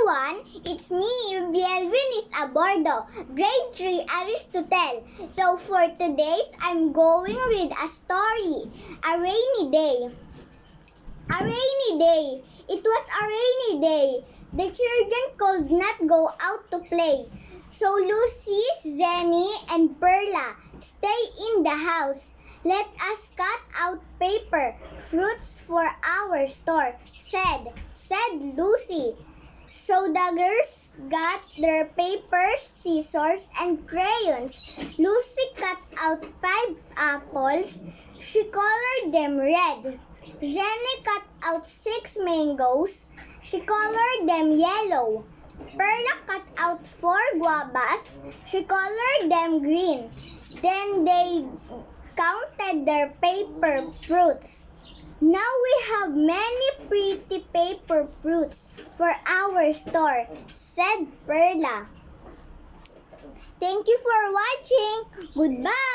everyone, it's me, Bienvenis a bordo, grade 3 Aristotle. So for today's, I'm going with a story, a rainy day. A rainy day. It was a rainy day. The children could not go out to play. So Lucy, Zenny, and Perla stay in the house. Let us cut out paper, fruits for our store, said Lucy. So the girls got their paper, scissors, and crayons. Lucy cut out 5 apples. She colored them red. Jenny cut out 6 mangoes. She colored them yellow. Perla cut out 4 guavas. She colored them green. Then they counted their paper fruits. Now we have many pretty paper fruits for our store, said Perla. Thank you for watching. Goodbye.